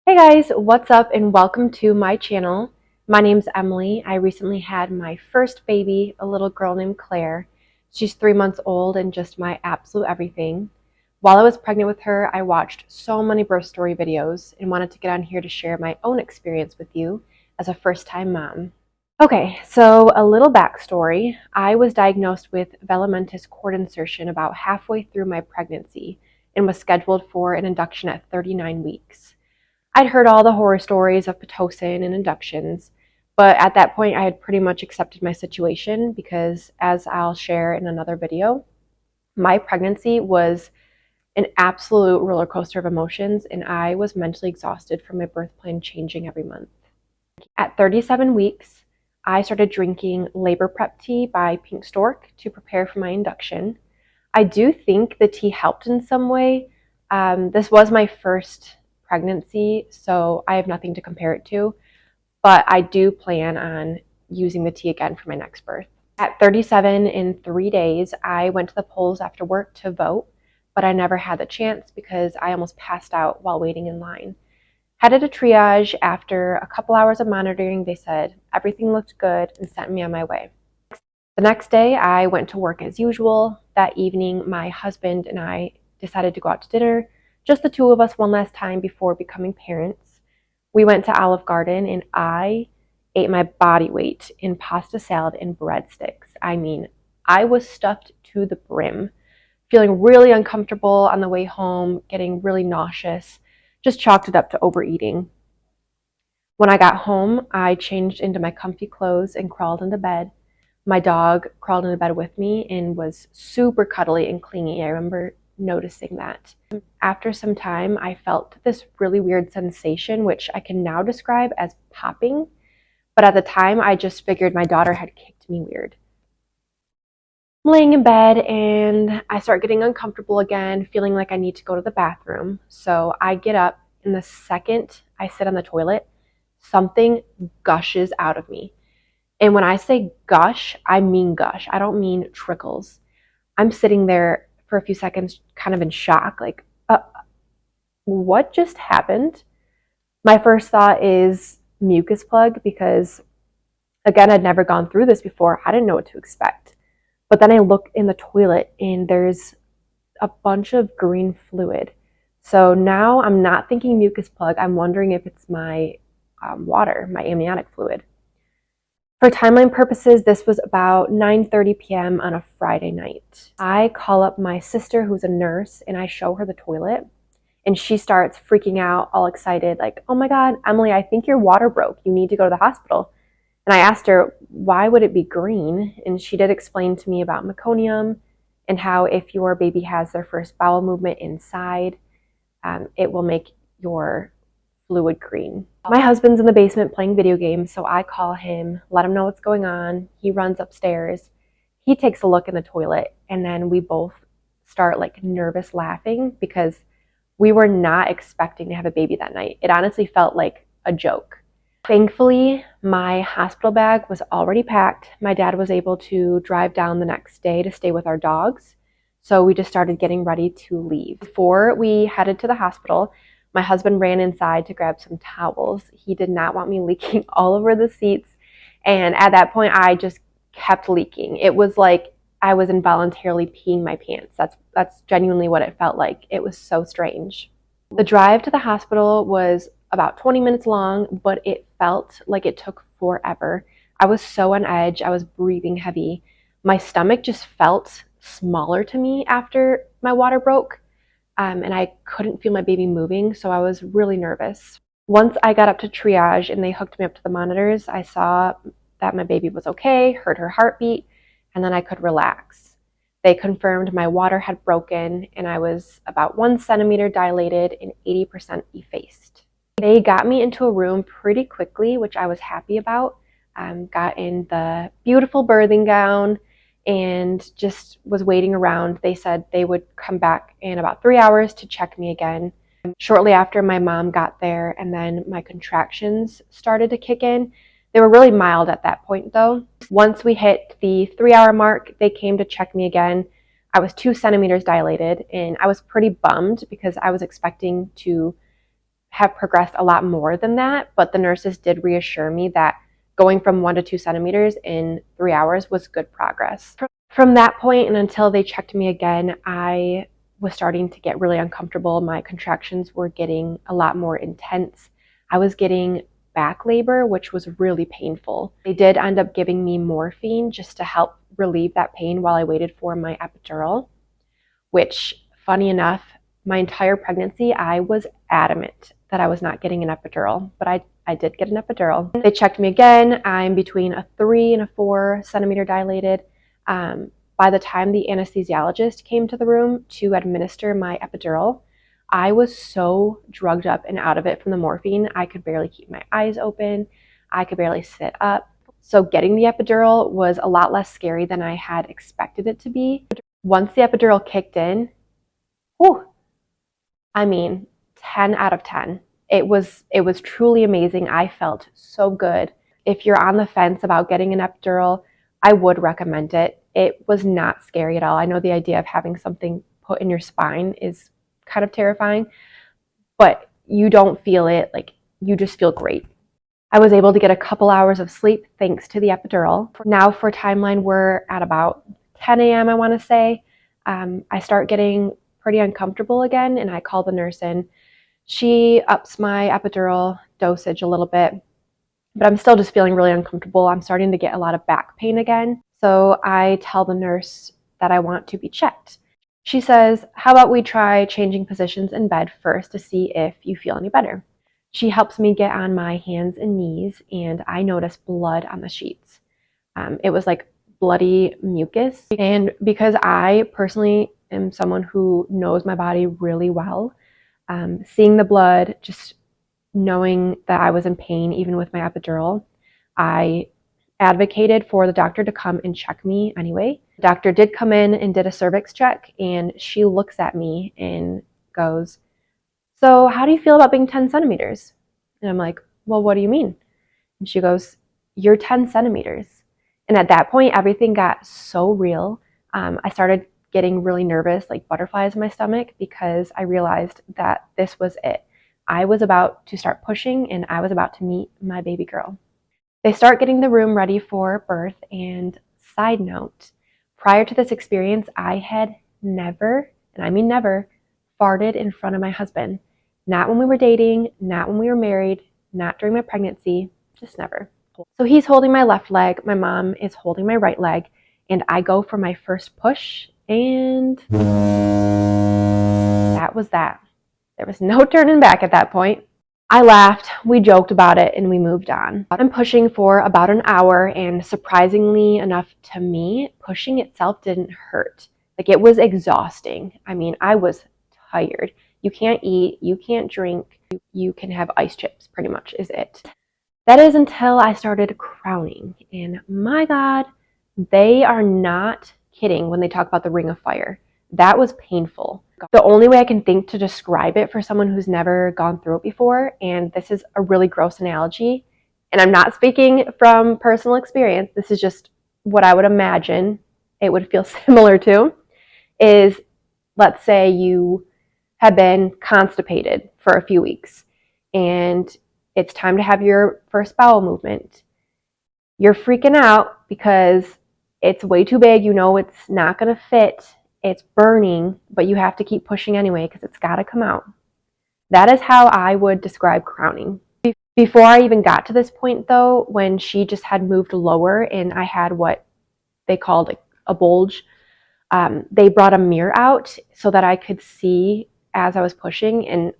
Hey guys, what's up and welcome to my channel. My name's Emily. I recently had my first baby, a little girl named Claire. She's 3 months old and just my absolute everything. While I was pregnant with her, I watched so many birth story videos and wanted to get on here to share my own experience with you as a first-time mom. Okay, so a little backstory. I was diagnosed with Velamentous cord insertion about halfway through my pregnancy and was scheduled for an induction at 39 weeks. I'd heard all the horror stories of Pitocin and inductions, but at that point I had pretty much accepted my situation because, as I'll share in another video, my pregnancy was an absolute roller coaster of emotions and I was mentally exhausted from my birth plan changing every month. At 37 weeks, I started drinking labor prep tea by Pink Stork to prepare for my induction. I do think the tea helped in some way. This was my first pregnancy, so I have nothing to compare it to, but I do plan on using the tea again for my next birth. At 37 in 3 days, I went to the polls after work to vote, but I never had the chance because I almost passed out while waiting in line. Headed to triage. After a couple hours of monitoring, they said everything looked good and sent me on my way. The next day, I went to work as usual. That evening, my husband and I decided to go out to dinner, just the two of us one last time before becoming parents. We went to Olive Garden and I ate my body weight in pasta salad and breadsticks. I mean, I was stuffed to the brim, feeling really uncomfortable on the way home, getting really nauseous, just chalked it up to overeating. When I got home, I changed into my comfy clothes and crawled into bed. My dog crawled into bed with me and was super cuddly and clingy. I remember noticing that. After some time, I felt this really weird sensation, which I can now describe as popping. But at the time, I just figured my daughter had kicked me weird. I'm laying in bed and I start getting uncomfortable again, feeling like I need to go to the bathroom. So I get up, and the second I sit on the toilet, something gushes out of me. And when I say gush, I mean gush. I don't mean trickles. I'm sitting there for a few seconds kind of in shock, like, what just happened? My first thought is mucus plug because, again, I'd never gone through this before. I didn't know what to expect. But then I look in the toilet and there's a bunch of green fluid. So now I'm not thinking mucus plug. I'm wondering if it's my water, my amniotic fluid. For timeline purposes, this was about 9:30 p.m. on a Friday night. I call up my sister, who's a nurse, and I show her the toilet. And she starts freaking out, all excited, like, oh my God, Emily, I think your water broke. You need to go to the hospital. And I asked her, why would it be green? And she did explain to me about meconium and how if your baby has their first bowel movement inside, it will make your fluid green. My husband's in the basement playing video games, so I call him, let him know what's going on. He runs upstairs. He takes a look in the toilet, and then we both start like nervous laughing because we were not expecting to have a baby that night. It honestly felt like a joke. Thankfully, my hospital bag was already packed. My dad was able to drive down the next day to stay with our dogs, so we just started getting ready to leave. Before we headed to the hospital, my husband ran inside to grab some towels. He did not want me leaking all over the seats. And at that point, I just kept leaking. It was like I was involuntarily peeing my pants. That's genuinely what it felt like. It was so strange. The drive to the hospital was about 20 minutes long, but it felt like it took forever. I was so on edge. I was breathing heavy. My stomach just felt smaller to me after my water broke. And I couldn't feel my baby moving, so I was really nervous. Once I got up to triage and they hooked me up to the monitors, I saw that my baby was okay, heard her heartbeat, and then I could relax. They confirmed my water had broken and I was about 1 centimeter dilated and 80% effaced. They got me into a room pretty quickly, which I was happy about. Got in the beautiful birthing gown and just was waiting around. They said they would come back in about 3 hours to check me again. Shortly after, my mom got there and then my contractions started to kick in. They were really mild at that point though. Once we hit the 3-hour mark, they came to check me again. I was 2 centimeters dilated and I was pretty bummed because I was expecting to have progressed a lot more than that, but the nurses did reassure me that going from 1 to 2 centimeters in 3 hours was good progress. From that point and until they checked me again, I was starting to get really uncomfortable. My contractions were getting a lot more intense. I was getting back labor, which was really painful. They did end up giving me morphine just to help relieve that pain while I waited for my epidural, which, funny enough, my entire pregnancy, I was adamant that I was not getting an epidural, but I did get an epidural. They checked me again. I'm between a 3 and a 4 centimeter dilated. By the time the anesthesiologist came to the room to administer my epidural, I was so drugged up and out of it from the morphine, I could barely keep my eyes open. I could barely sit up. So getting the epidural was a lot less scary than I had expected it to be. Once the epidural kicked in, whew, I mean, 10 out of 10. It was truly amazing. I felt so good. If you're on the fence about getting an epidural, I would recommend it. It was not scary at all. I know the idea of having something put in your spine is kind of terrifying, but you don't feel it. Like, you just feel great. I was able to get a couple hours of sleep thanks to the epidural. Now for timeline, we're at about 10 a.m. I want to say. I start getting pretty uncomfortable again, and I call the nurse in. She ups my epidural dosage a little bit, but I'm still just feeling really uncomfortable. I'm starting to get a lot of back pain again. So I tell the nurse that I want to be checked. She says, how about we try changing positions in bed first to see if you feel any better. She helps me get on my hands and knees, and I notice blood on the sheets. It was like bloody mucus. And because I personally am someone who knows my body really well, seeing the blood, just knowing that I was in pain even with my epidural, I advocated for the doctor to come and check me anyway. The doctor did come in and did a cervix check, and she looks at me and goes, so how do you feel about being 10 centimeters? And I'm like, well, what do you mean? And she goes, you're 10 centimeters. And at that point, everything got so real. I started getting really nervous, like butterflies in my stomach, because I realized that this was it. I was about to start pushing, and I was about to meet my baby girl. They start getting the room ready for birth, and side note, prior to this experience, I had never, and I mean never, farted in front of my husband. Not when we were dating, not when we were married, not during my pregnancy, just never. So he's holding my left leg, my mom is holding my right leg, and I go for my first push, and that was that. There was no turning back at that point. I laughed, we joked about it, and we moved on. I'm pushing for about an hour, and surprisingly enough to me, pushing itself didn't hurt. Like, it was exhausting. I mean, I was tired. You can't eat, you can't drink, you can have ice chips, pretty much is it. That is until I started crowning, and my God, they are not kidding when they talk about the ring of fire. That was painful. The only way I can think to describe it for someone who's never gone through it before, and this is a really gross analogy, and I'm not speaking from personal experience, this is just what I would imagine it would feel similar to, is let's say you have been constipated for a few weeks, and it's time to have your first bowel movement. You're freaking out because it's way too big, you know it's not going to fit, it's burning, but you have to keep pushing anyway because it's got to come out. That is how I would describe crowning. Before I even got to this point though, when she just had moved lower and I had what they called a bulge, they brought a mirror out so that I could see as I was pushing, and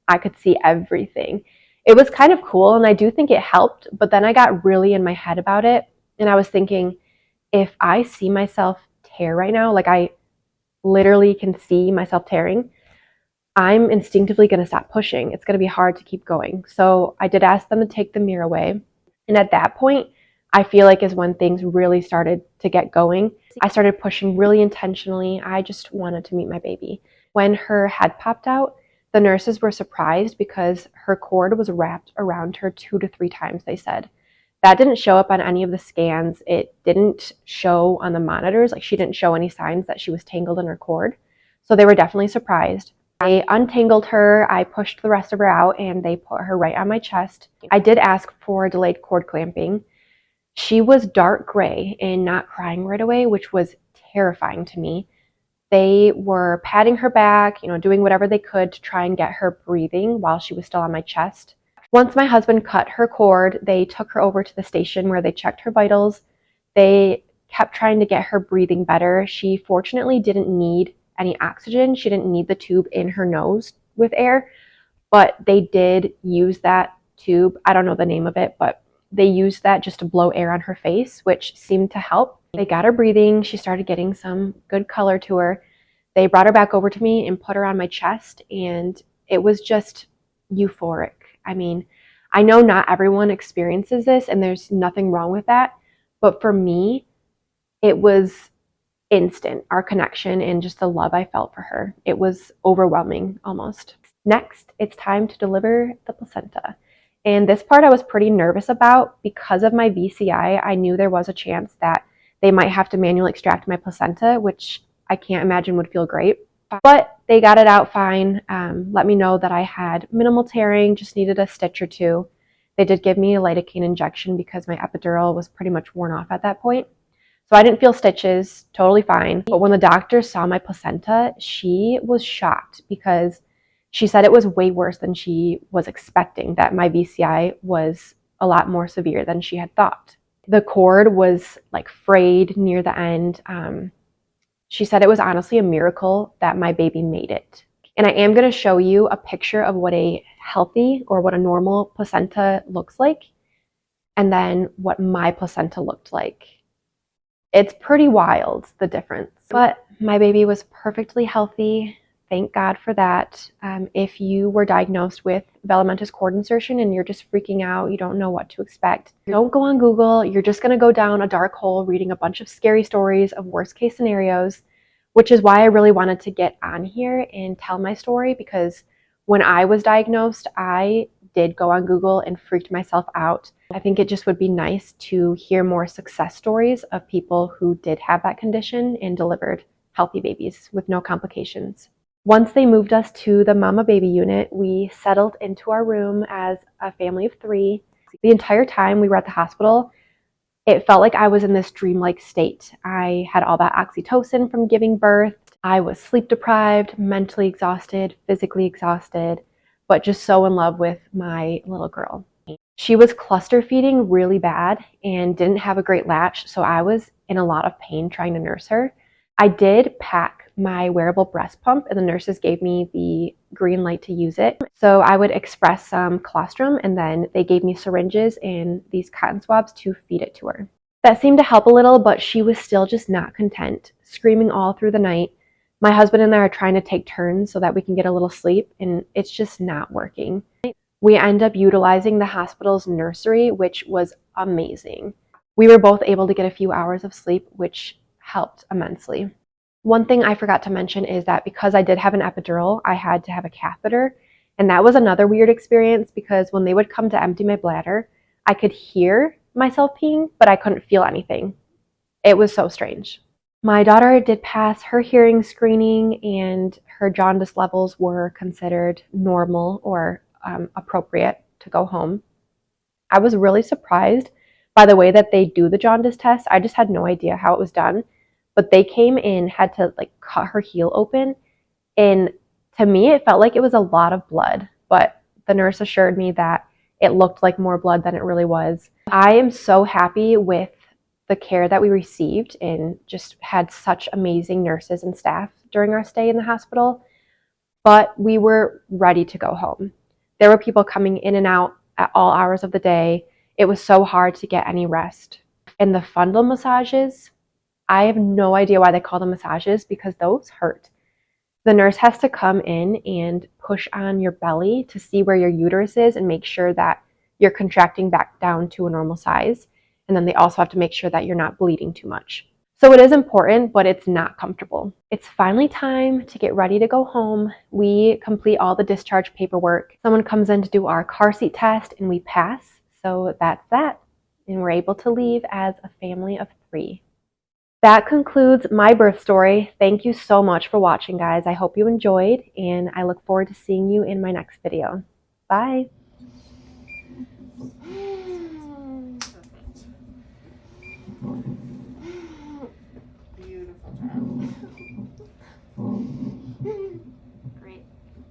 I could see everything. It was kind of cool, and I do think it helped, but then I got really in my head about it, and I was thinking, if I see myself tear right now, like I literally can see myself tearing, I'm instinctively going to stop pushing. It's going to be hard to keep going. So I did ask them to take the mirror away, and at that point, I feel like is when things really started to get going. I started pushing really intentionally. I just wanted to meet my baby. When her head popped out, the nurses were surprised because her cord was wrapped around her 2 to 3 times, they said. That didn't show up on any of the scans. It didn't show on the monitors. Like, she didn't show any signs that she was tangled in her cord. So they were definitely surprised. They untangled her, I pushed the rest of her out, and they put her right on my chest. I did ask for delayed cord clamping. She was dark gray and not crying right away, which was terrifying to me. They were patting her back, doing whatever they could to try and get her breathing while she was still on my chest. Once my husband cut her cord, they took her over to the station where they checked her vitals. They kept trying to get her breathing better. She fortunately didn't need any oxygen. She didn't need the tube in her nose with air, but they did use that tube. I don't know the name of it, but they used that just to blow air on her face, which seemed to help. They got her breathing. She started getting some good color to her. They brought her back over to me and put her on my chest, and it was just euphoric. I mean, I know not everyone experiences this, and there's nothing wrong with that, but for me, it was instant, our connection and just the love I felt for her. It was overwhelming almost. Next, it's time to deliver the placenta. And this part I was pretty nervous about because of my VCI. I knew there was a chance that they might have to manually extract my placenta, which I can't imagine would feel great. But they got it out fine. Let me know that I had minimal tearing, just needed a stitch or two. They did give me a lidocaine injection because my epidural was pretty much worn off at that point. So I didn't feel stitches, totally fine. But when the doctor saw my placenta, she was shocked because she said it was way worse than she was expecting, that my VCI was a lot more severe than she had thought. The cord was like frayed near the end. She said it was honestly a miracle that my baby made it. And I am going to show you a picture of what a healthy or what a normal placenta looks like, and then what my placenta looked like. It's pretty wild, the difference. But my baby was perfectly healthy. Thank God for that. If you were diagnosed with Velamentous cord insertion and you're just freaking out, you don't know what to expect, don't go on Google. You're just going to go down a dark hole reading a bunch of scary stories of worst case scenarios, which is why I really wanted to get on here and tell my story, because when I was diagnosed, I did go on Google and freaked myself out. I think it just would be nice to hear more success stories of people who did have that condition and delivered healthy babies with no complications. Once they moved us to the mama baby unit, we settled into our room as a family of 3. The entire time we were at the hospital, it felt like I was in this dreamlike state. I had all that oxytocin from giving birth. I was sleep deprived, mentally exhausted, physically exhausted, but just so in love with my little girl. She was cluster feeding really bad and didn't have a great latch, so I was in a lot of pain trying to nurse her. I did pack my wearable breast pump, and the nurses gave me the green light to use it. So I would express some colostrum, and then they gave me syringes and these cotton swabs to feed it to her. That seemed to help a little, but she was still just not content, screaming all through the night. My husband and I are trying to take turns so that we can get a little sleep, and it's just not working. We end up utilizing the hospital's nursery, which was amazing. We were both able to get a few hours of sleep, which helped immensely. One thing I forgot to mention is that because I did have an epidural, I had to have a catheter. And that was another weird experience because when they would come to empty my bladder, I could hear myself peeing, but I couldn't feel anything. It was so strange. My daughter did pass her hearing screening, and her jaundice levels were considered normal or appropriate to go home. I was really surprised by the way that they do the jaundice test. I just had no idea how it was done. But they came in, had to cut her heel open, and to me it felt like it was a lot of blood, but the nurse assured me that it looked like more blood than it really was. I am so happy with the care that we received and just had such amazing nurses and staff during our stay in the hospital, but we were ready to go home. There were people coming in and out at all hours of the day. It was so hard to get any rest. And the fundal massages, I have no idea why they call them massages because those hurt. The nurse has to come in and push on your belly to see where your uterus is and make sure that you're contracting back down to a normal size. And then they also have to make sure that you're not bleeding too much. So it is important, but it's not comfortable. It's finally time to get ready to go home. We complete all the discharge paperwork. Someone comes in to do our car seat test and we pass. So that's that. And we're able to leave as a family of 3. that concludes my birth story. Thank you so much for watching, guys. I hope you enjoyed, and I look forward to seeing you in my next video. Bye. Beautiful job. Great.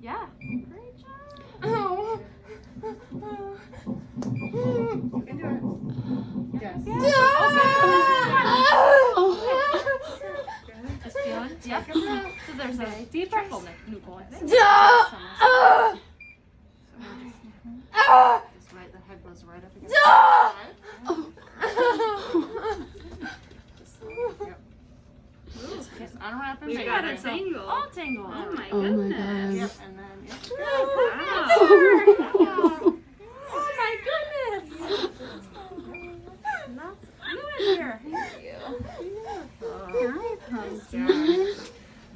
Yeah. Great job. Oh. You can do it. Yes. Just feel it. Yep. So there's a deeper nipple, I think. Just right, the head goes right up against the Just unwrap and We make got it a tangle. all tangled. Oh my Oh my goodness. God. Yep, and then yep. Wow. Oh my goodness. Lots fluid here. Thank you.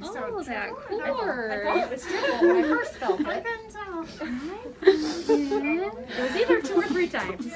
Oh, that I cord. thought it was triple when I first felt it. I couldn't tell. It was either 2 or 3 times.